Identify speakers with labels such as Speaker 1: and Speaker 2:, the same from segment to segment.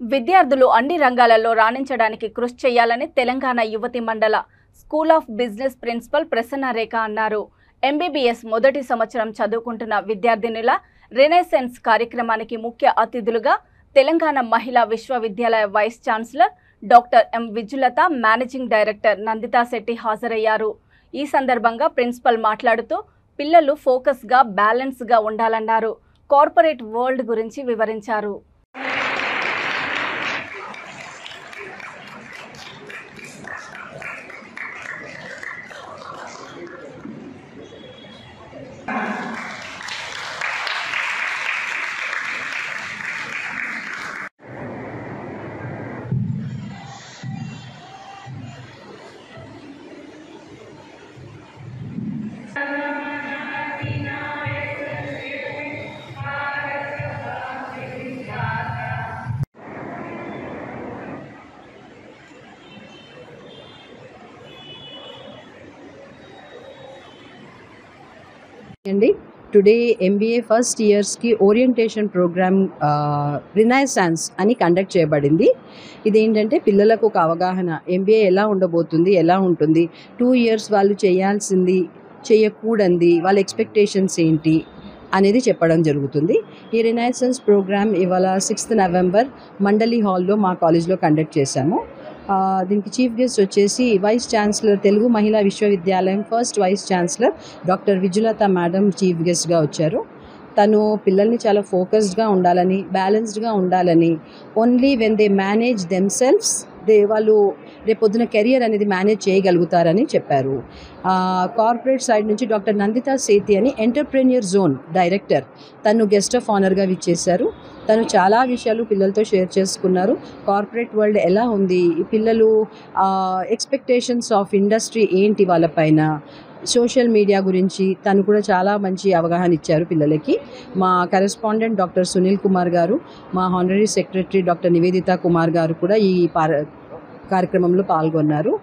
Speaker 1: విద్యార్థులు అన్ని రంగాలలో రాణించడానికి కృషి చేయాలని తెలంగాణ యువతి మండల school of business principal Prasanna Rekha అన్నారు. ఎంబీబీఎస్ మొదటి సంవత్సరం చదువుకుంటున్న విద్యార్థినుల రెనెసెన్స్ కార్యక్రమానికి ముఖ్య అతిథులుగా తెలంగాణ మహిళా విశ్వవిద్యాలయ vice chancellor doctor M Vijulatha, managing director Nanditha Shetty హాజరయ్యారు. ఈ సందర్భంగా ప్రిన్సిపల్ మాట్లాడుతూ పిల్లలు ఫోకస్గా, బ్యాలెన్స్గా ఉండాలన్నారు. కార్పొరేట్ వరల్డ్ గురించి వివరించారు.
Speaker 2: టుడే ఎంబీఏ ఫస్ట్ ఇయర్స్కి ఓరియంటేషన్ ప్రోగ్రామ్ రినైసాన్స్ అని కండక్ట్ చేయబడింది. ఇదేంటంటే పిల్లలకు ఒక అవగాహన, ఎంబీఏ ఎలా ఉండబోతుంది, ఎలా ఉంటుంది, 2 years వాళ్ళు చేయాల్సింది, చేయకూడనిది, వాళ్ళ ఎక్స్పెక్టేషన్స్ ఏంటి అనేది చెప్పడం జరుగుతుంది. ఈ రినైసాన్స్ ప్రోగ్రామ్ ఇవాళ 6th November మండలి హాల్లో మా కాలేజ్లో కండక్ట్ చేశాము. దీనికి చీఫ్ గెస్ట్ వచ్చేసి వైస్ ఛాన్సలర్, తెలుగు మహిళా విశ్వవిద్యాలయం first vice chancellor doctor Vijulatha madam chief గెస్ట్గా వచ్చారు. తను పిల్లల్ని చాలా ఫోకస్డ్గా ఉండాలని, బ్యాలెన్స్డ్గా ఉండాలని, only when they manage themselves వాళ్ళు రేపొద్దున కెరియర్ అనేది మేనేజ్ చేయగలుగుతారని చెప్పారు. కార్పొరేట్ సైడ్ నుంచి డాక్టర్ నందితా శెట్టి అని ఎంటర్ప్రెన్యూర్ జోన్ డైరెక్టర్, తను గెస్ట్ ఆఫ్ ఆనర్గా విచ్చేశారు. తను చాలా విషయాలు పిల్లలతో షేర్ చేసుకున్నారు. కార్పొరేట్ వరల్డ్ ఎలా ఉంది, పిల్లలు ఎక్స్పెక్టేషన్స్ ఆఫ్ ఇండస్ట్రీ ఏంటి వాళ్ళపైన, సోషల్ మీడియా గురించి తను కూడా చాలా మంచి అవగాహన ఇచ్చారు పిల్లలకి. మా కరెస్పాండెంట్ డాక్టర్ సునీల్ కుమార్ గారు, మా honorary secretary doctor Nivedita Kumar garu కూడా ఈ కార్యక్రమంలో పాల్గొన్నారు.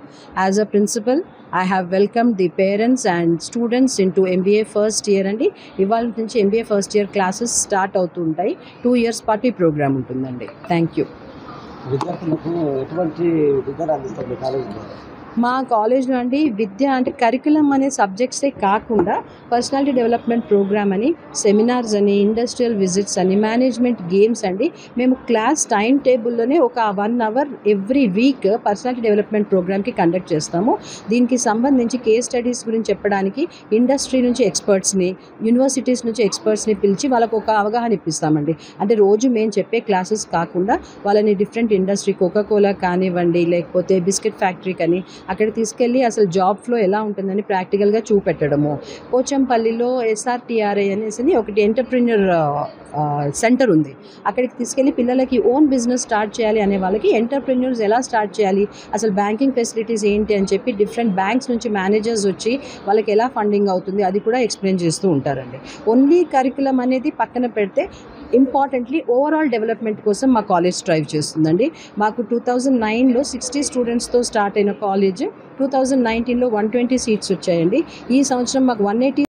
Speaker 2: As a principal I have welcomed the parents and students into MBA first year అండి. ఇవాళ నుంచి MBA first year classes start అవుతుంటాయి. 2 years పాటు ఈ ప్రోగ్రామ్ ఉంటుందండి. Thank you.
Speaker 3: విద్యార్థులకు ఎటువంటి విద్యను అందిస్తారు మీ కాలేజీలో?
Speaker 2: మా కాలేజ్లో అండి విద్య అంటే కరికులం అనే సబ్జెక్ట్సే కాకుండా పర్సనాలిటీ డెవలప్మెంట్ ప్రోగ్రామ్ అని, సెమినార్స్ అని, ఇండస్ట్రియల్ విజిట్స్ అని, మేనేజ్మెంట్ గేమ్స్ అండి. మేము క్లాస్ టైం టేబుల్లోనే ఒక 1 hour every week personality development ప్రోగ్రామ్కి కండక్ట్ చేస్తాము. దీనికి సంబంధించి కేస్ స్టడీస్ గురించి చెప్పడానికి ఇండస్ట్రీ నుంచి ఎక్స్పర్ట్స్ని, యూనివర్సిటీస్ నుంచి ఎక్స్పర్ట్స్ని పిలిచి వాళ్ళకు ఒక అవగాహన ఇప్పిస్తామండి. అంటే రోజు మేము చెప్పే క్లాసెస్ కాకుండా వాళ్ళని డిఫరెంట్ ఇండస్ట్రీ, కోకాకోలా కానివ్వండి, లేకపోతే బిస్కెట్ ఫ్యాక్టరీ కానీ అక్కడ తీసుకెళ్ళి అసలు జాబ్ ఫ్లో ఎలా ఉంటుందని ప్రాక్టికల్గా చూపెట్టడము. పోచంపల్లిలో SRTRI అనేసి ఒకటి ఎంటర్ప్రెన్యూర్ సెంటర్ ఉంది. అక్కడికి తీసుకెళ్ళి పిల్లలకి ఓన్ బిజినెస్ స్టార్ట్ చేయాలి అనే వాళ్ళకి ఎంటర్ప్రెన్యూర్స్ ఎలా స్టార్ట్ చేయాలి, అసలు బ్యాంకింగ్ ఫెసిలిటీస్ ఏంటి అని చెప్పి డిఫరెంట్ బ్యాంక్స్ నుంచి మేనేజర్స్ వచ్చి వాళ్ళకి ఎలా ఫండింగ్ అవుతుంది అది కూడా ఎక్స్ప్లెయిన్ చేస్తూ ఉంటారండి. ఓన్లీ కరికులం అనేది పక్కన పెడితే ఇంపార్టెంట్లీ ఓవరాల్ డెవలప్మెంట్ కోసం మా కాలేజ్ స్ట్రైవ్ చేస్తుందండి. మాకు 2009లో 60 స్టూడెంట్స్తో స్టార్ట్ అయిన కాలేజ్ 2019లో 120 సీట్స్ వచ్చాయండి. ఈ సంవత్సరం మాకు 180